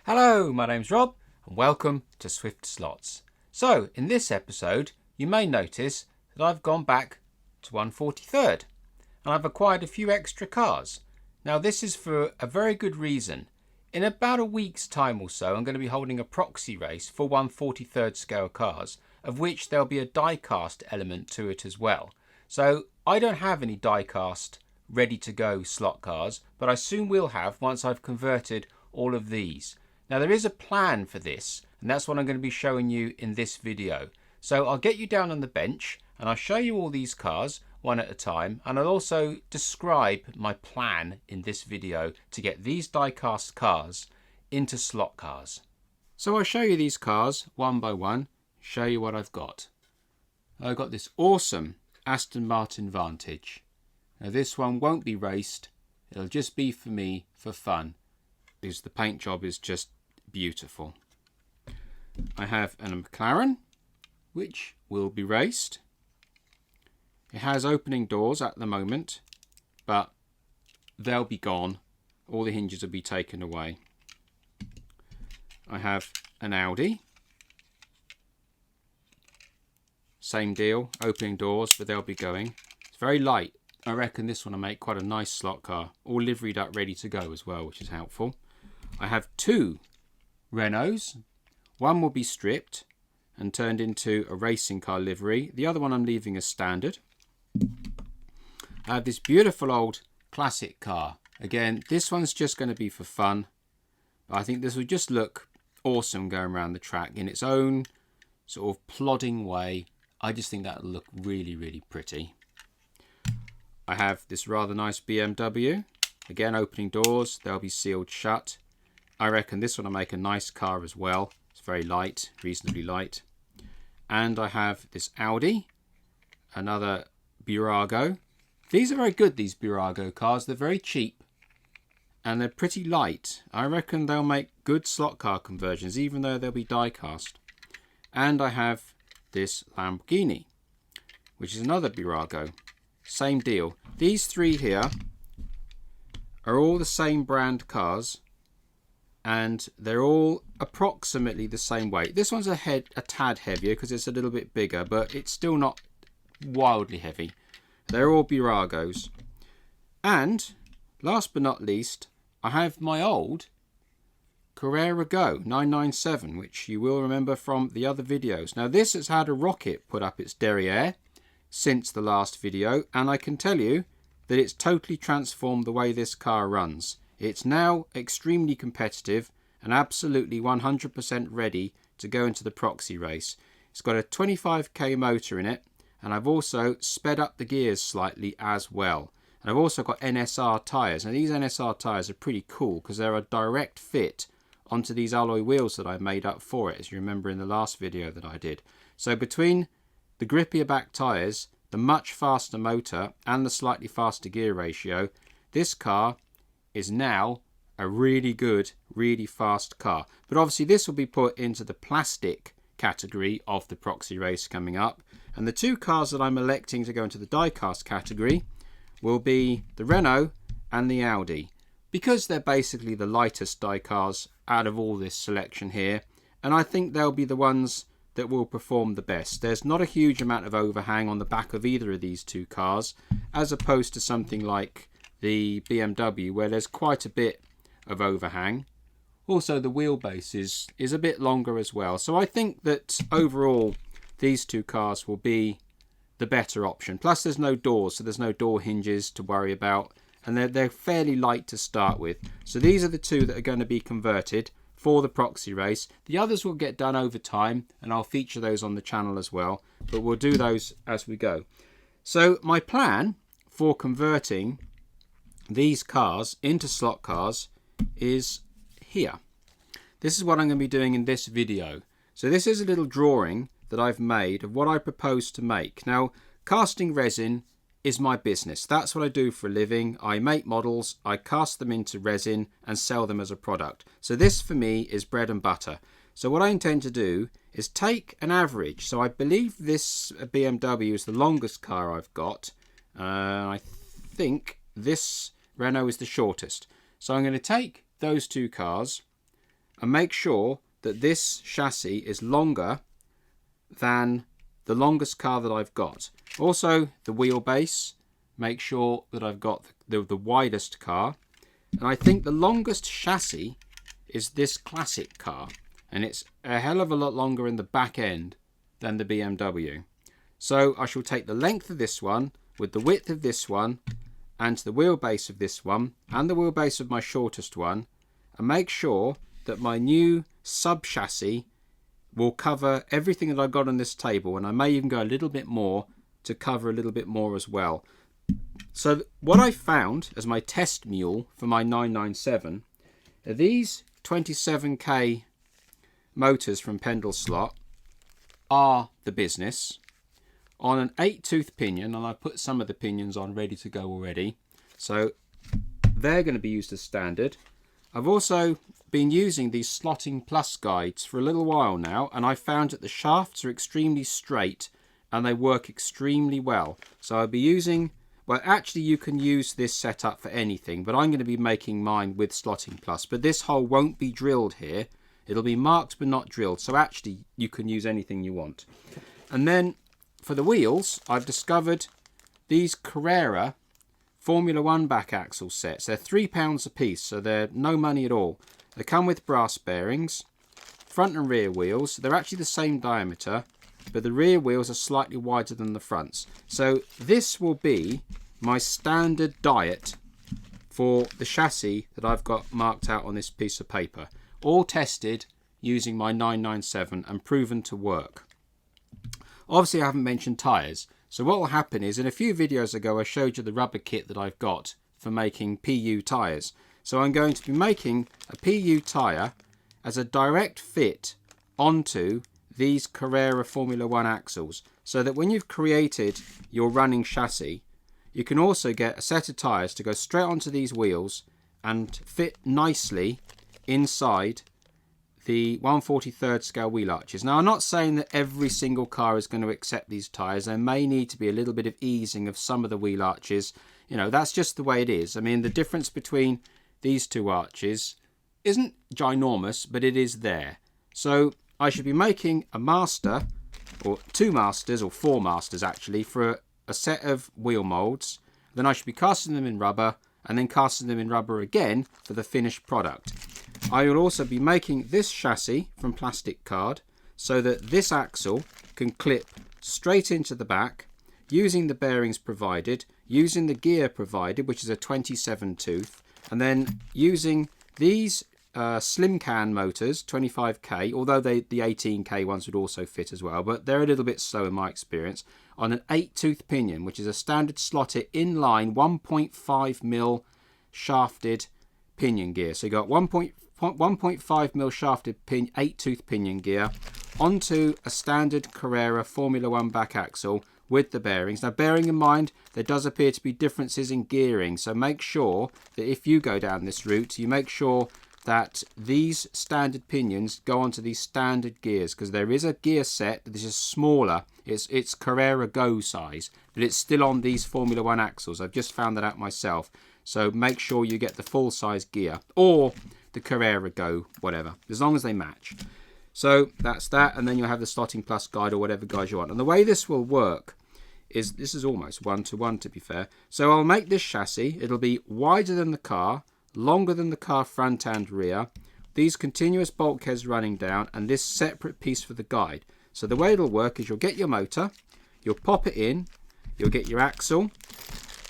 Hello, my name's Rob and welcome to Swift Slots. So in this episode you may notice that I've gone back to 143rd and I've acquired a few extra cars. Now this is for a very good reason. In about a week's time or so I'm going to be holding a proxy race for 143rd scale cars, of which there'll be a die-cast element to it as well. So I don't have any die-cast ready to go slot cars, but I soon will have once I've converted all of these. Now there is a plan for this, and that's what I'm going to be showing you in this video. So I'll get you down on the bench and I'll show you all these cars one at a time, and I'll also describe my plan in this video to get these die-cast cars into slot cars. So I'll show you these cars one by one, show you what I've got. I've got this awesome Aston Martin Vantage. Now this one won't be raced, it'll just be for me for fun, because the paint job is just beautiful. I have a McLaren which will be raced. It has opening doors at the moment, but they'll be gone. All the hinges will be taken away. I have an Audi. Same deal, opening doors, but they'll be going. It's very light. I reckon this one will make quite a nice slot car, all liveried up, ready to go as well, which is helpful. I have two Renaults. One will be stripped and turned into a racing car livery. The other one I'm leaving as standard. I have this beautiful old classic car. Again, this one's just going to be for fun, but I think this will just look awesome going around the track in its own sort of plodding way. I just think that'll look really, really pretty. I have this rather nice BMW. Again, opening doors, they'll be sealed shut. I reckon this one will make a nice car as well. It's very light, reasonably light. And I have this Audi, another Burago. These are very good, these Burago cars. They're very cheap and they're pretty light. I reckon they'll make good slot car conversions, even though they'll be die-cast. And I have this Lamborghini, which is another Burago. Same deal. These three here are all the same brand cars, and they're all approximately the same weight. This one's a tad heavier because it's a little bit bigger, but it's still not wildly heavy. They're all Buragos. And last but not least, I have my old Carrera Go 997, which you will remember from the other videos. Now this has had a rocket put up its derriere since the last video, and I can tell you that it's totally transformed the way this car runs. It's now extremely competitive and absolutely 100% ready to go into the proxy race. It's got a 25k motor in it, and I've also sped up the gears slightly as well. And I've also got NSR tyres. Now these NSR tyres are pretty cool because they're a direct fit onto these alloy wheels that I made up for it, as you remember in the last video that I did. So between the grippier back tyres, the much faster motor and the slightly faster gear ratio, this car is now a really good, really fast car. But obviously this will be put into the plastic category of the proxy race coming up. And the two cars that I'm electing to go into the die-cast category will be the Renault and the Audi, because they're basically the lightest die cars out of all this selection here. And I think they'll be the ones that will perform the best. There's not a huge amount of overhang on the back of either of these two cars, as opposed to something like the BMW, where there's quite a bit of overhang. Also the wheelbase is a bit longer as well. So I think that overall these two cars will be the better option. Plus there's no doors, so there's no door hinges to worry about, and they're fairly light to start with. So these are the two that are going to be converted for the proxy race. The others will get done over time, and I'll feature those on the channel as well, but we'll do those as we go. So my plan for converting these cars into slot cars is here. This is what I'm going to be doing in this video. So this is a little drawing that I've made of what I propose to make. Now, casting resin is my business. That's what I do for a living. I make models, I cast them into resin and sell them as a product. So this for me is bread and butter. So what I intend to do is take an average. So I believe this BMW is the longest car I've got. I think this Renault is the shortest. So I'm going to take those two cars and make sure that this chassis is longer than the longest car that I've got. Also, the wheelbase, make sure that I've got the widest car. And I think the longest chassis is this classic car, and it's a hell of a lot longer in the back end than the BMW. So I shall take the length of this one with the width of this one and the wheelbase of this one and the wheelbase of my shortest one, and make sure that my new sub chassis will cover everything that I've got on this table, and I may even go a little bit more to cover a little bit more as well. So what I found as my test mule for my 997 are these 27k motors from Pendle Slot are the business on an 8-tooth pinion, and I put some of the pinions on ready to go already, so they're going to be used as standard. I've also been using these Slotting Plus guides for a little while now, and I found that the shafts are extremely straight and they work extremely well. So I'll be using, well, actually you can use this setup for anything, but I'm going to be making mine with Slotting Plus. But this hole won't be drilled here. It'll be marked but not drilled, so actually you can use anything you want. And then for the wheels, I've discovered these Carrera Formula 1 back axle sets. They're £3 a piece, so they're no money at all. They come with brass bearings, front and rear wheels. They're actually the same diameter, but the rear wheels are slightly wider than the fronts. So this will be my standard diet for the chassis that I've got marked out on this piece of paper. All tested using my 997 and proven to work. Obviously I haven't mentioned tyres. So what will happen is, in a few videos ago I showed you the rubber kit that I've got for making PU tyres. So I'm going to be making a PU tyre as a direct fit onto these Carrera Formula 1 axles, so that when you've created your running chassis, you can also get a set of tyres to go straight onto these wheels and fit nicely inside the 1/43 scale wheel arches. Now I'm not saying that every single car is going to accept these tyres. There may need to be a little bit of easing of some of the wheel arches. You know, that's just the way it is. I mean, the difference between these two arches isn't ginormous, but it is there. So I should be making a master, or 2 masters, or 4 masters actually, for a set of wheel moulds. Then I should be casting them in rubber, and then casting them in rubber again for the finished product. I will also be making this chassis from plastic card, so that this axle can clip straight into the back, using the bearings provided, using the gear provided, which is a 27 tooth, and then using these slim can motors, 25k, although the 18k ones would also fit as well, but they're a little bit slow in my experience, on an 8-tooth pinion, which is a standard slotted inline 1.5mm shafted pinion gear. So you got 1.5mm shafted 8-tooth pinion gear onto a standard Carrera Formula 1 back axle with the bearings. Now, bearing in mind there does appear to be differences in gearing, so make sure that if you go down this route, you make sure that these standard pinions go onto these standard gears, because there is a gear set that is smaller. It's Carrera Go size, but it's still on these Formula 1 axles. I've just found that out myself. So make sure you get the full size gear, or the Carrera Go, whatever, as long as they match. So that's that, and then you'll have the Slotting Plus guide or whatever guide you want. And the way this will work is, this is almost 1-to-1 to be fair. So I'll make this chassis. It'll be wider than the car, longer than the car front and rear, these continuous bulkheads running down, and this separate piece for the guide. So the way it'll work is, you'll get your motor, you'll pop it in, you'll get your axle,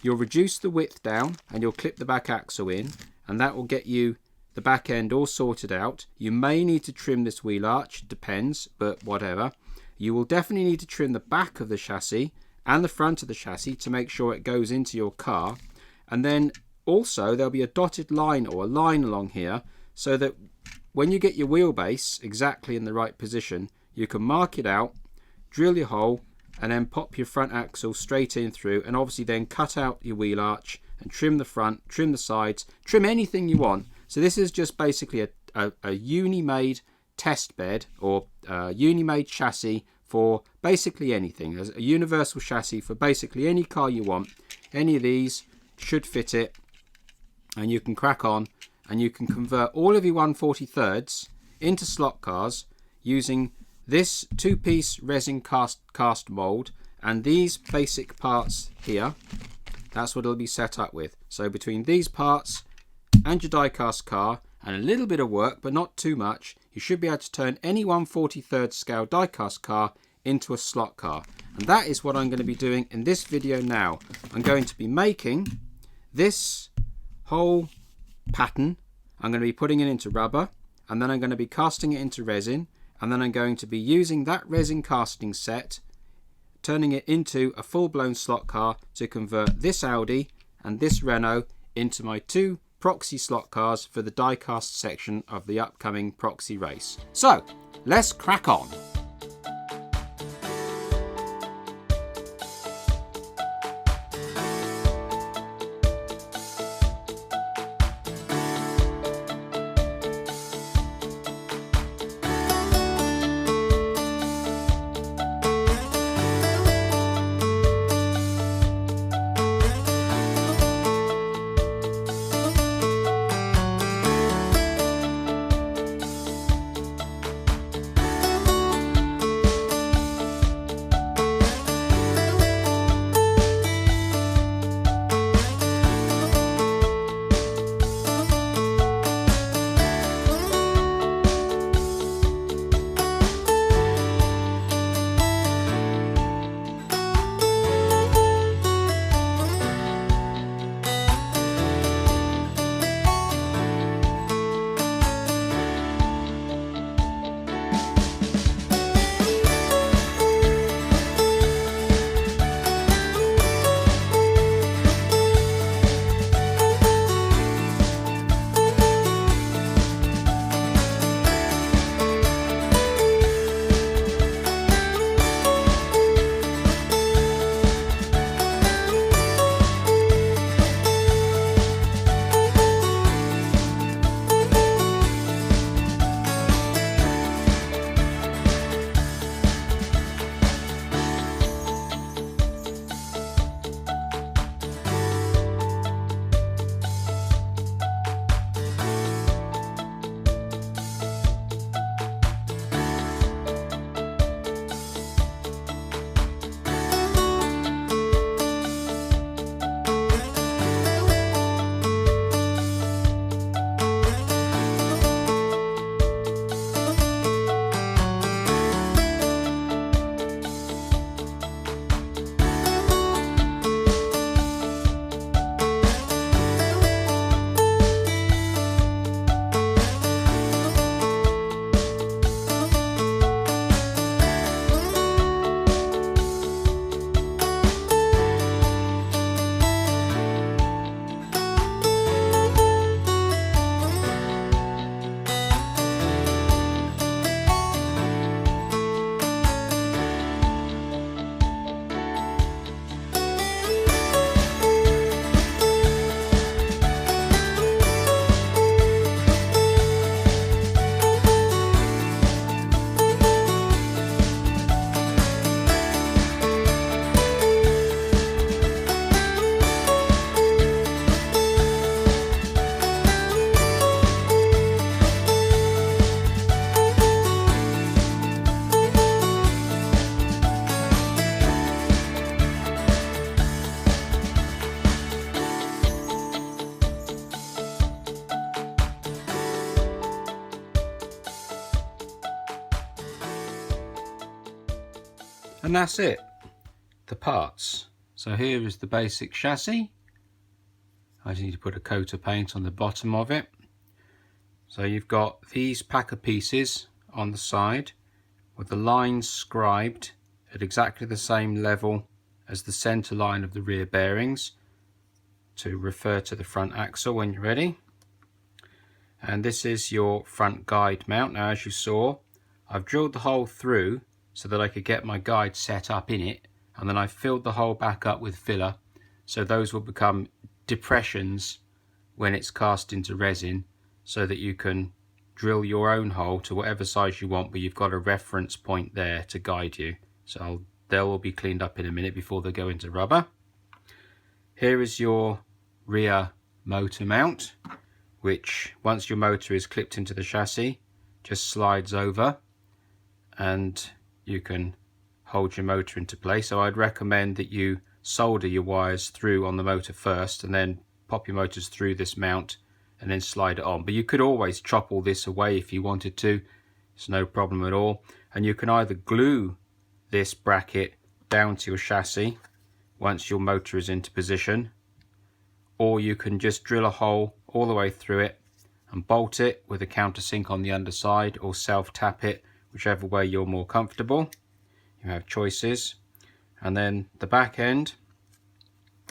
you'll reduce the width down, and you'll clip the back axle in, and that will get you the back end all sorted out. You may need to trim this wheel arch, depends, but whatever. You will definitely need to trim the back of the chassis and the front of the chassis to make sure it goes into your car. And then also there'll be a dotted line or a line along here, so that when you get your wheelbase exactly in the right position, you can mark it out, drill your hole, and then pop your front axle straight in through, and obviously then cut out your wheel arch and trim the front, trim the sides, trim anything you want. So this is just basically a uni-made test bed, or uni-made chassis for basically anything. As a universal chassis for basically any car you want. Any of these should fit it, and you can crack on, and you can convert all of your 1/43s into slot cars using this 2-piece resin cast mould and these basic parts here. That's what it'll be set up with. So between these parts and your die cast car and a little bit of work, but not too much, you should be able to turn any 1/43 scale die cast car into a slot car. And that is what I'm going to be doing in this video now. I'm going to be making this whole pattern. I'm going to be putting it into rubber, and then I'm going to be casting it into resin, and then I'm going to be using that resin casting set, turning it into a full-blown slot car to convert this Audi and this Renault into my 2 proxy slot cars for the die-cast section of the upcoming proxy race. So, let's crack on. And that's it, the parts. So here is the basic chassis. I just need to put a coat of paint on the bottom of it. So you've got these pack of pieces on the side with the lines scribed at exactly the same level as the center line of the rear bearings to refer to the front axle when you're ready. And this is your front guide mount. Now, as you saw, I've drilled the hole through so that I could get my guide set up in it, and then I filled the hole back up with filler, so those will become depressions when it's cast into resin, so that you can drill your own hole to whatever size you want, but you've got a reference point there to guide you. So they will be cleaned up in a minute before they go into rubber. Here is your rear motor mount, which once your motor is clipped into the chassis, just slides over and you can hold your motor into place. So I'd recommend that you solder your wires through on the motor first and then pop your motors through this mount and then slide it on. But you could always chop all this away if you wanted to. It's no problem at all. And you can either glue this bracket down to your chassis once your motor is into position, or you can just drill a hole all the way through it and bolt it with a countersink on the underside, or self tap it, whichever way you're more comfortable. You have choices. And then the back end,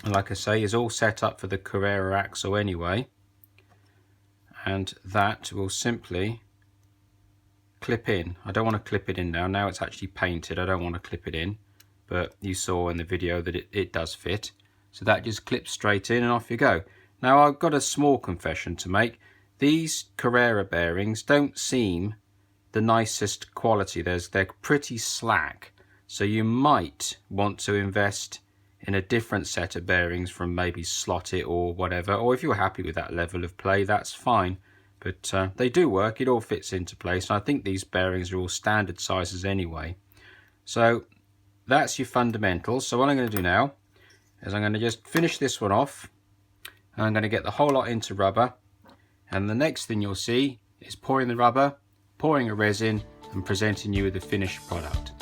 like I say, is all set up for the Carrera axle anyway, and that will simply clip in. I don't want to clip it in now it's actually painted. I don't want to clip it in, but you saw in the video that it does fit. So that just clips straight in and off you go. Now I've got a small confession to make. These Carrera bearings don't seem the nicest quality. They're pretty slack, so you might want to invest in a different set of bearings from maybe Slot It or whatever, or if you're happy with that level of play, that's fine. But they do work, it all fits into place, and I think these bearings are all standard sizes anyway. So that's your fundamentals. So what I'm going to do now is I'm going to just finish this one off, and I'm going to get the whole lot into rubber, and the next thing you'll see is pouring the rubber, pouring a resin, and presenting you with the finished product.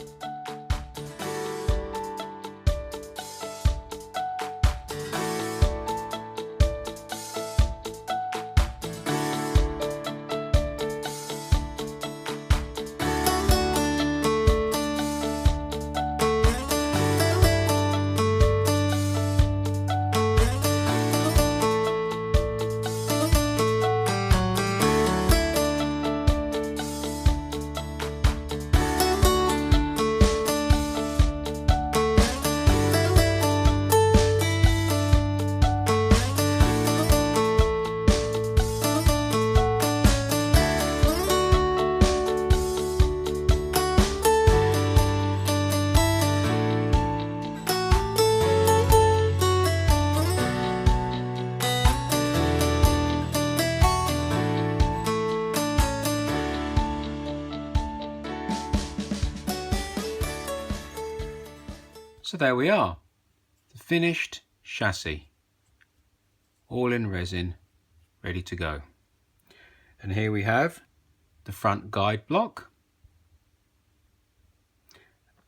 So there we are, the finished chassis, all in resin, ready to go. And here we have the front guide block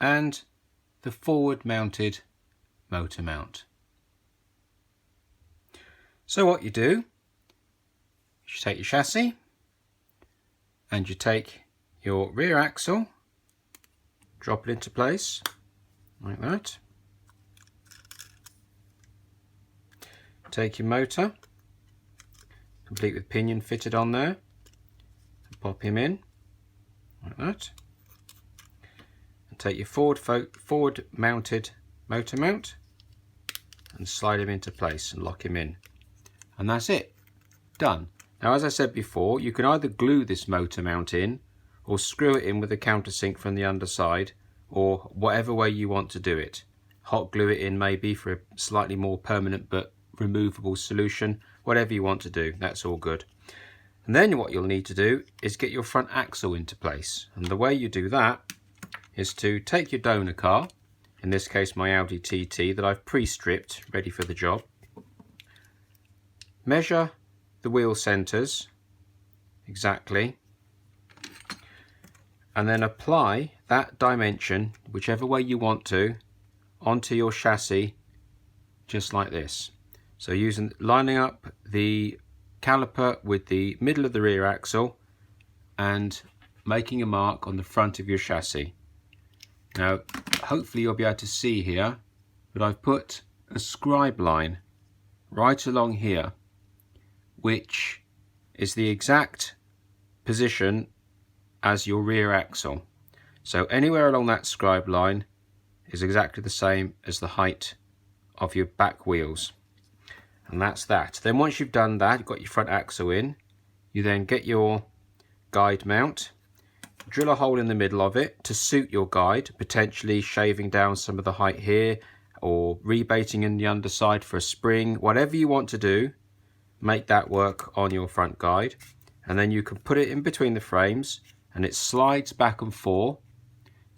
and the forward mounted motor mount. So what you do, you take your chassis and you take your rear axle, drop it into place like that. Take your motor, complete with pinion fitted on there, and pop him in like that. And take your forward mounted motor mount and slide him into place and lock him in. And that's it, done. Now, as I said before, you can either glue this motor mount in or screw it in with a countersink from the underside, or whatever way you want to do it. Hot glue it in maybe for a slightly more permanent but removable solution. Whatever you want to do, that's all good. And then what you'll need to do is get your front axle into place. And the way you do that is to take your donor car, in this case my Audi TT that I've pre-stripped, ready for the job. Measure the wheel centers exactly, and then apply that dimension, whichever way you want to, onto your chassis, just like this. So lining up the caliper with the middle of the rear axle and making a mark on the front of your chassis. Now, hopefully you'll be able to see here, but I've put a scribe line right along here, which is the exact position as your rear axle. So anywhere along that scribe line is exactly the same as the height of your back wheels. And that's that. Then once you've done that, you've got your front axle in, you then get your guide mount, drill a hole in the middle of it to suit your guide, potentially shaving down some of the height here or rebating in the underside for a spring. Whatever you want to do, make that work on your front guide. and then you can put it in between the frames and it slides back and forth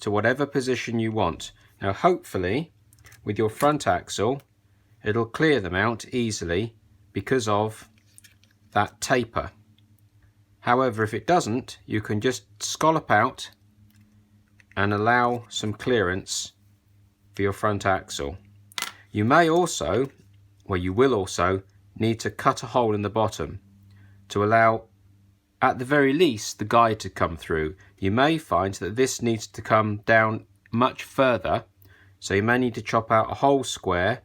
to whatever position you want. Now hopefully with your front axle it'll clear the mount easily because of that taper. However, if it doesn't, you can just scallop out and allow some clearance for your front axle. You may also, well you will also, need to cut a hole in the bottom to allow at the very least the guide to come through. You may find that this needs to come down much further, so you may need to chop out a whole square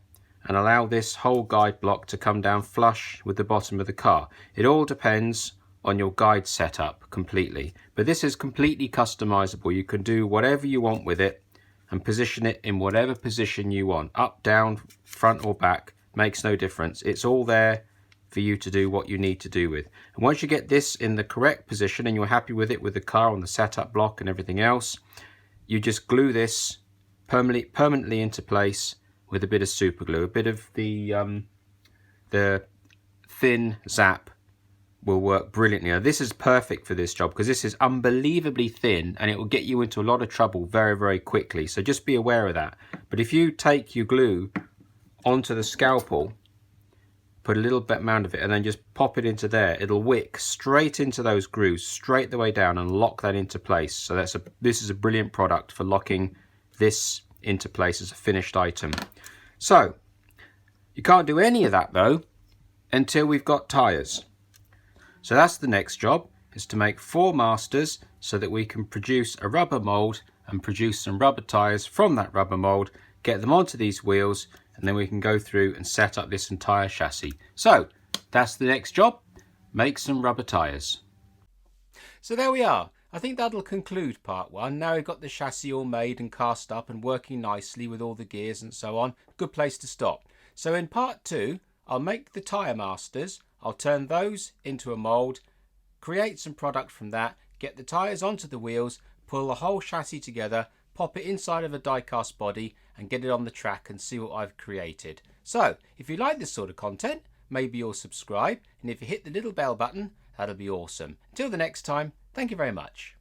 and allow this whole guide block to come down flush with the bottom of the car. It all depends on your guide setup completely, but this is completely customizable. You can do whatever you want with it and position it in whatever position you want, up, down, front or back, makes no difference. It's all there for you to do what you need to do with. And once you get this in the correct position and you're happy with it, with the car on the setup block and everything else, you just glue this permanently into place with a bit of super glue. A bit of the thin Zap will work brilliantly. Now this is perfect for this job because this is unbelievably thin and it will get you into a lot of trouble very, very quickly. So just be aware of that. But if you take your glue onto the scalpel, put a little bit amount of it and then just pop it into there, it'll wick straight into those grooves, straight the way down, and lock that into place. So this is a brilliant product for locking this into place as a finished item. So you can't do any of that though until we've got tyres. So that's the next job, is to make 4 masters so that we can produce a rubber mould and produce some rubber tyres from that rubber mould, get them onto these wheels, and then we can go through and set up this entire chassis. So that's the next job, make some rubber tyres. So there we are. I think that'll conclude part 1. Now we've got the chassis all made and cast up and working nicely with all the gears and so on. Good place to stop. So in part 2, I'll make the tyre masters. I'll turn those into a mould, create some product from that, get the tyres onto the wheels, pull the whole chassis together, pop it inside of a die-cast body and get it on the track and see what I've created. So if you like this sort of content, maybe you'll subscribe, and if you hit the little bell button, that'll be awesome. Until the next time, thank you very much.